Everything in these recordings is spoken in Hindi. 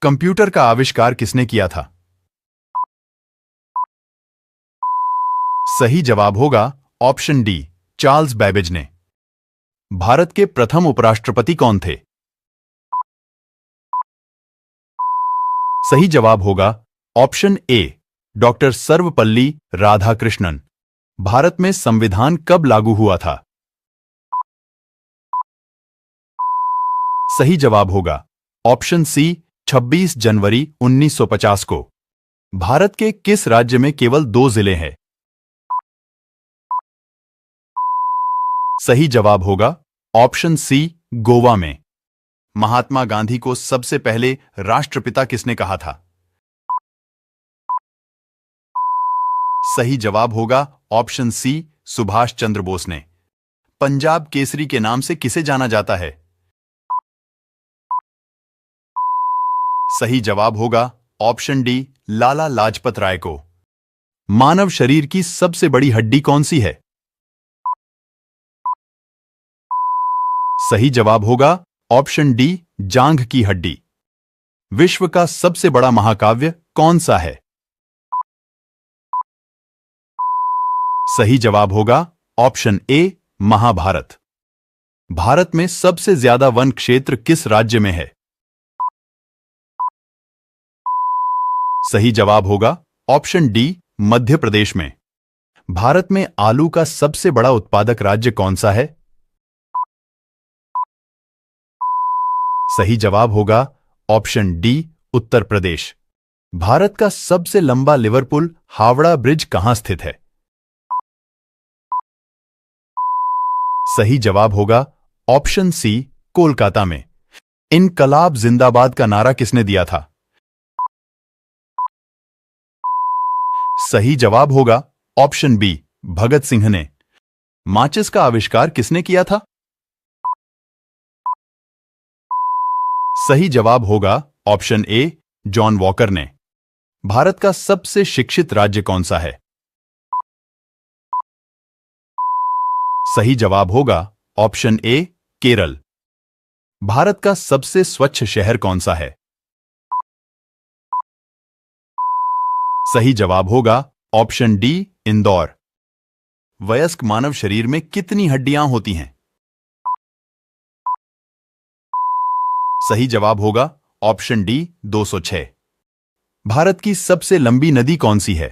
कंप्यूटर का आविष्कार किसने किया था? सही जवाब होगा ऑप्शन डी, चार्ल्स बेबेज ने। भारत के प्रथम उपराष्ट्रपति कौन थे? सही जवाब होगा option A, doctor Sarvepalli Radhakrishnan. Bharat में संविधान कब लागू हुआ था? सही जवाब होगा ऑप्शन सी, 26 जनवरी 1950 को। भारत के किस राज्य में केवल 2 जिले हैं? सही जवाब होगा ऑप्शन सी, गोवा में। महात्मा गांधी को सबसे पहले राष्ट्रपिता किसने कहा था? सही जवाब होगा ऑप्शन सी, सुभाष चंद्र बोस ने। पंजाब केसरी के नाम से किसे जाना जाता है? सही जवाब होगा ऑप्शन डी, लाला लाजपत राय को। मानव शरीर की सबसे बड़ी हड्डी कौन सी है? सही जवाब होगा ऑप्शन डी, जांघ की हड्डी। विश्व का सबसे बड़ा महाकाव्य कौन सा है? सही जवाब होगा ऑप्शन ए, महाभारत। भारत में सबसे ज्यादा वन क्षेत्र किस राज्य में है? सही जवाब होगा ऑप्शन डी, मध्य प्रदेश में। भारत में आलू का सबसे बड़ा उत्पादक राज्य कौन सा है? सही जवाब होगा ऑप्शन डी, उत्तर प्रदेश। भारत का सबसे लंबा लिवरपूल हावड़ा ब्रिज कहां स्थित है? सही जवाब होगा ऑप्शन सी, कोलकाता में। इनकलाब जिंदाबाद का नारा किसने दिया था? सही जवाब होगा ऑप्शन बी, भगत सिंह ने। माचिस का आविष्कार किसने किया था? सही जवाब होगा ऑप्शन ए, जॉन वॉकर ने। भारत का सबसे शिक्षित राज्य कौन सा है? सही जवाब होगा ऑप्शन ए, केरल। भारत का सबसे स्वच्छ शहर कौन सा है? सही जवाब होगा ऑप्शन डी, इंदौर। वयस्क मानव शरीर में कितनी हड्डियां होती हैं? सही जवाब होगा ऑप्शन डी, 206। भारत की सबसे लंबी नदी कौन सी है?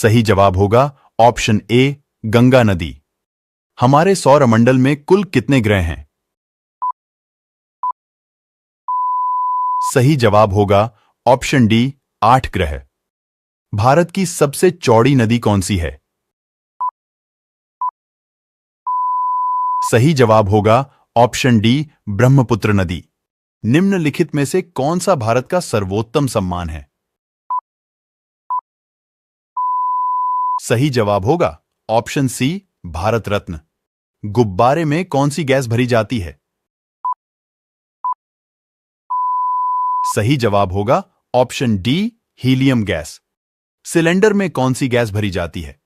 सही जवाब होगा ऑप्शन ए, गंगा नदी। हमारे सौरमंडल में कुल कितने ग्रह हैं? सही जवाब होगा ऑप्शन डी, 8 ग्रह। भारत की सबसे चौड़ी नदी कौन सी है? सही जवाब होगा ऑप्शन डी, ब्रह्मपुत्र नदी। निम्नलिखित में से कौन सा भारत का सर्वोत्तम सम्मान है? सही जवाब होगा ऑप्शन सी, भारत रत्न। गुब्बारे में कौन सी गैस भरी जाती है? सही जवाब होगा option D, helium gas. Cylinder में कौन सी गैस भरी जाती है?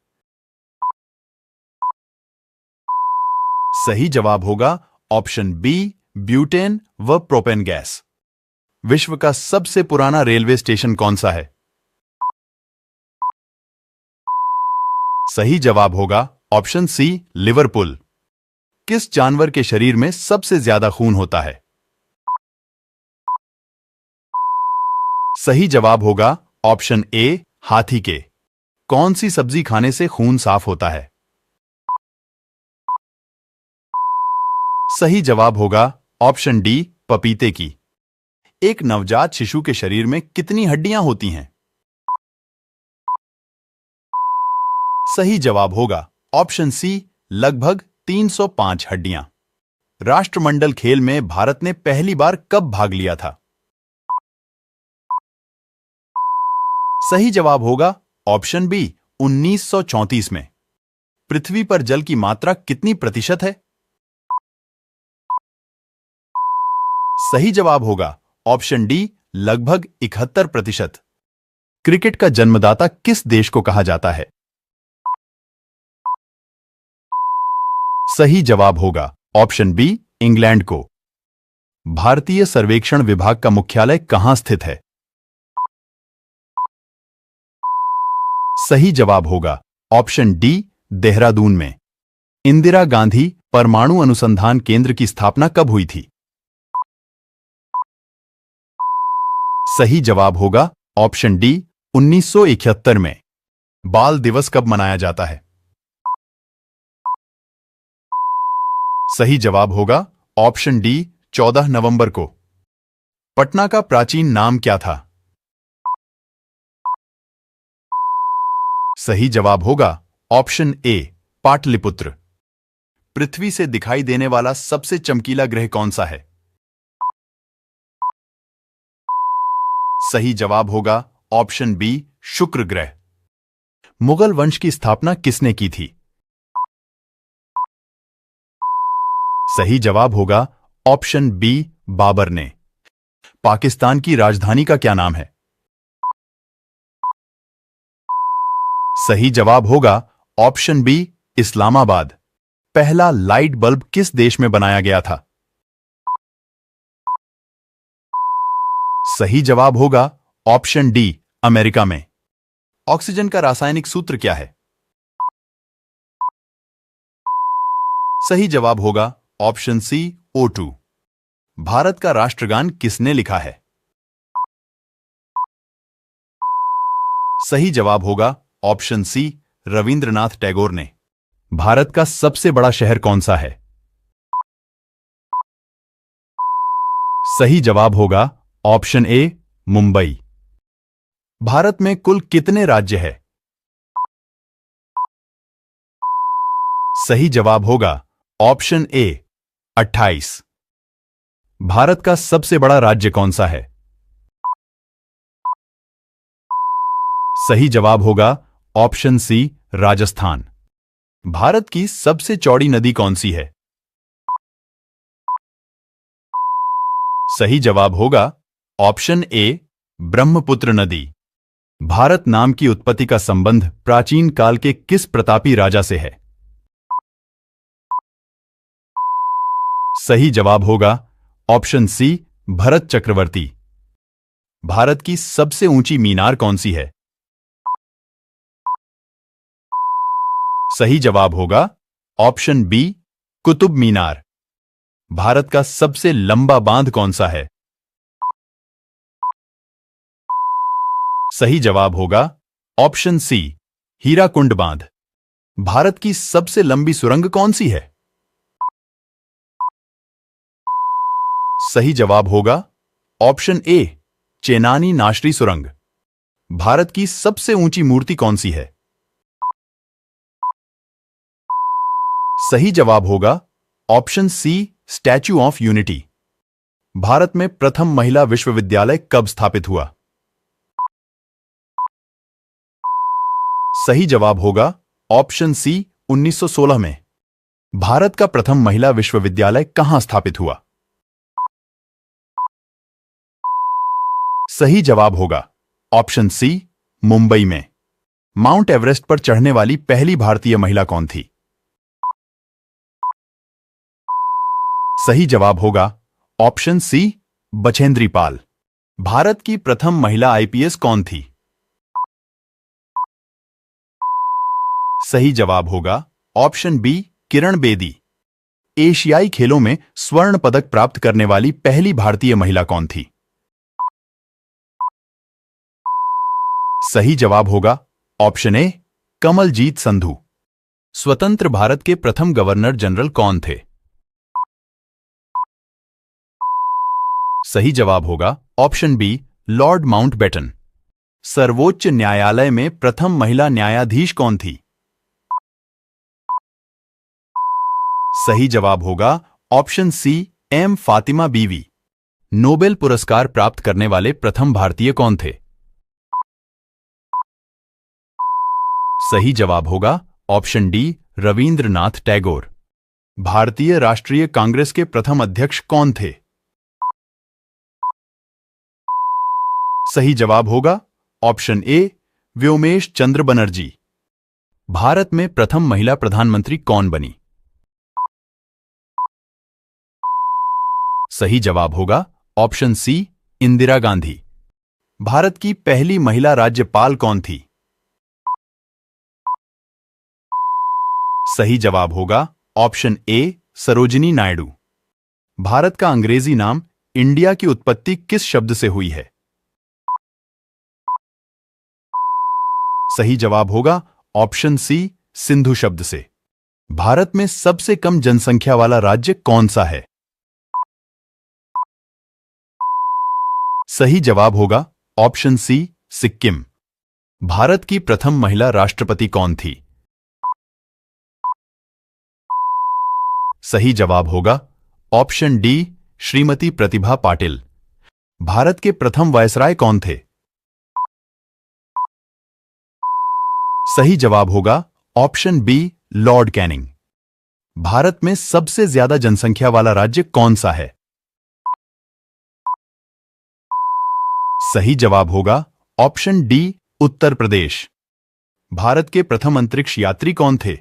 सही जवाब होगा ऑप्शन बी, ब्यूटेन व प्रोपेन गैस। विश्व का सबसे पुराना रेलवे स्टेशन कौन सा है? सही जवाब होगा ऑप्शन सी, लिवरपूल। किस जानवर के शरीर में सबसे ज्यादा खून होता है? सही जवाब होगा ऑप्शन ए, हाथी के। कौन सी सब्जी खाने से खून साफ होता है? सही जवाब होगा ऑप्शन डी, पपीते की। एक नवजात शिशु के शरीर में कितनी हड्डियां होती हैं? सही जवाब होगा ऑप्शन सी, लगभग 305 हड्डियां। राष्ट्रमंडल खेल में भारत ने पहली बार कब भाग लिया था? सही जवाब होगा ऑप्शन बी, 1934 में। पृथ्वी पर जल की मात्रा कितनी प्रतिशत है? सही जवाब होगा ऑप्शन डी, लगभग 71%। क्रिकेट का जन्मदाता किस देश को कहा जाता है? सही जवाब होगा ऑप्शन बी, इंग्लैंड को। भारतीय सर्वेक्षण विभाग का मुख्यालय कहां स्थित है? सही जवाब होगा ऑप्शन डी, देहरादून में। इंदिरा गांधी परमाणु अनुसंधान केंद्र की स्थापना कब हुई थी? सही जवाब होगा ऑप्शन डी, 1971 में। बाल दिवस कब मनाया जाता है? सही जवाब होगा ऑप्शन डी, 14 नवंबर को। पटना का प्राचीन नाम क्या था? सही जवाब होगा ऑप्शन ए, पाटलिपुत्र। पृथ्वी से दिखाई देने वाला सबसे चमकीला ग्रह कौन सा है? सही जवाब होगा ऑप्शन बी, शुक्र ग्रह। मुगल वंश की स्थापना किसने की थी? सही जवाब होगा ऑप्शन बी, बाबर ने। पाकिस्तान की राजधानी का क्या नाम है? सही जवाब होगा ऑप्शन बी, इस्लामाबाद। पहला लाइट बल्ब किस देश में बनाया गया था? सही जवाब होगा ऑप्शन डी, अमेरिका में। ऑक्सीजन का रासायनिक सूत्र क्या है? सही जवाब होगा ऑप्शन सी, O2। भारत का राष्ट्रगान किसने लिखा है? सही जवाब होगा ऑप्शन सी, रविंद्रनाथ टैगोर ने। भारत का सबसे बड़ा शहर कौन सा है? सही जवाब होगा ऑप्शन ए, मुंबई। भारत में कुल कितने राज्य हैं? सही जवाब होगा ऑप्शन ए, 28। भारत का सबसे बड़ा राज्य कौन सा है? सही जवाब होगा ऑप्शन सी, राजस्थान। भारत की सबसे चौड़ी नदी कौन सी है? सही जवाब होगा ऑप्शन ए, ब्रह्मपुत्र नदी। भारत नाम की उत्पत्ति का संबंध प्राचीन काल के किस प्रतापी राजा से है? सही जवाब होगा ऑप्शन सी, भरत चक्रवर्ती। भारत की सबसे ऊंची मीनार कौन सी है? सही जवाब होगा ऑप्शन बी, कुतुब मीनार। भारत का सबसे लंबा बांध कौन सा है? सही जवाब होगा ऑप्शन सी, हीराकुंड बांध। भारत की सबसे लंबी सुरंग कौन सी है? सही जवाब होगा ऑप्शन ए, चेनानी नाशरी सुरंग। भारत की सबसे ऊंची मूर्ति कौन सी है? सही जवाब होगा option C, Statue of Unity. Bharat में प्रथम महिला विश्वविद्यालय कब स्थापित हुआ? सही जवाब होगा ऑप्शन सी, 1916 में। भारत का प्रथम महिला विश्वविद्यालय कहां स्थापित हुआ? सही जवाब होगा ऑप्शन सी, मुंबई में। माउंट एवरेस्ट पर चढ़ने वाली पहली भारतीय महिला कौन थी? सही जवाब होगा ऑप्शन सी, बछेंद्री पाल। भारत की प्रथम महिला आईपीएस कौन थी? सही जवाब होगा ऑप्शन बी, किरण बेदी। एशियाई खेलों में स्वर्ण पदक प्राप्त करने वाली पहली भारतीय महिला कौन थी? सही जवाब होगा ऑप्शन ए, कमलजीत संधू। स्वतंत्र भारत के प्रथम गवर्नर जनरल कौन थे? सही जवाब होगा ऑप्शन बी, लॉर्ड माउंटबेटन। सर्वोच्च न्यायालय में प्रथम महिला न्यायाधीश कौन थी? सही जवाब होगा ऑप्शन सी, एम फातिमा बीवी। नोबेल पुरस्कार प्राप्त करने वाले प्रथम भारतीय कौन थे? सही जवाब होगा ऑप्शन डी, रविंद्रनाथ टैगोर। भारतीय राष्ट्रीय कांग्रेस के प्रथम अध्यक्ष कौन थे? सही जवाब होगा ऑप्शन ए, व्योमेश चंद्र बनर्जी। भारत में प्रथम महिला प्रधानमंत्री कौन बनी? सही जवाब होगा ऑप्शन सी, इंदिरा गांधी। भारत की पहली महिला राज्यपाल कौन थी? सही जवाब होगा ऑप्शन ए, सरोजिनी नायडू। भारत का अंग्रेजी नाम इंडिया की उत्पत्ति किस शब्द से हुई है? सही जवाब होगा ऑप्शन सी, सिंधु शब्द से। भारत में सबसे कम जनसंख्या वाला राज्य कौन सा है? सही जवाब होगा ऑप्शन सी, सिक्किम। भारत की प्रथम महिला राष्ट्रपति कौन थी? सही जवाब होगा ऑप्शन डी, श्रीमती प्रतिभा पाटिल। भारत के प्रथम वायसराय कौन थे? सही जवाब होगा option B, Lord Canning. Bharat में सबसे ज्यादा जनसंख्या वाला राज्य कौन सा है? सही जवाब होगा ऑप्शन डी, उत्तर प्रदेश। भारत के प्रथम अंतरिक्ष यात्री कौन थे?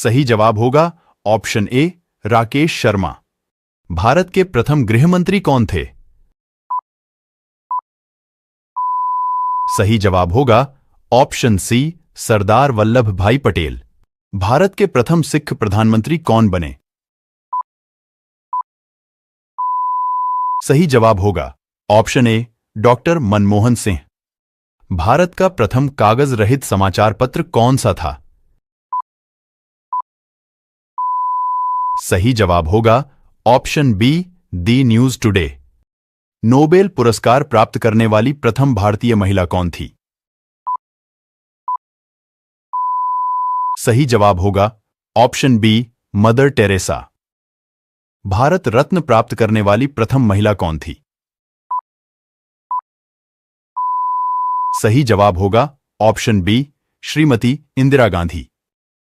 सही जवाब होगा ऑप्शन ए, राकेश शर्मा। भारत के प्रथम गृह मंत्री कौन थे? सही जवाब होगा ऑप्शन सी, सरदार वल्लभ भाई पटेल। भारत के प्रथम सिख प्रधानमंत्री कौन बने? सही जवाब होगा option A, doctor Manmohan Singh. Bharat का प्रथम कागज रहित समाचार पत्र कौन सा था? सही जवाब होगा ऑप्शन बी, दी न्यूज टुडे। नोबेल पुरस्कार प्राप्त करने वाली प्रथम भारतीय महिला कौन थी? सही जवाब होगा option B, Mother Teresa. Bharat Ratna प्राप्त करने वाली प्रथम महिला कौन थी? सही जवाब होगा ऑप्शन बी, श्रीमती इंदिरा गांधी।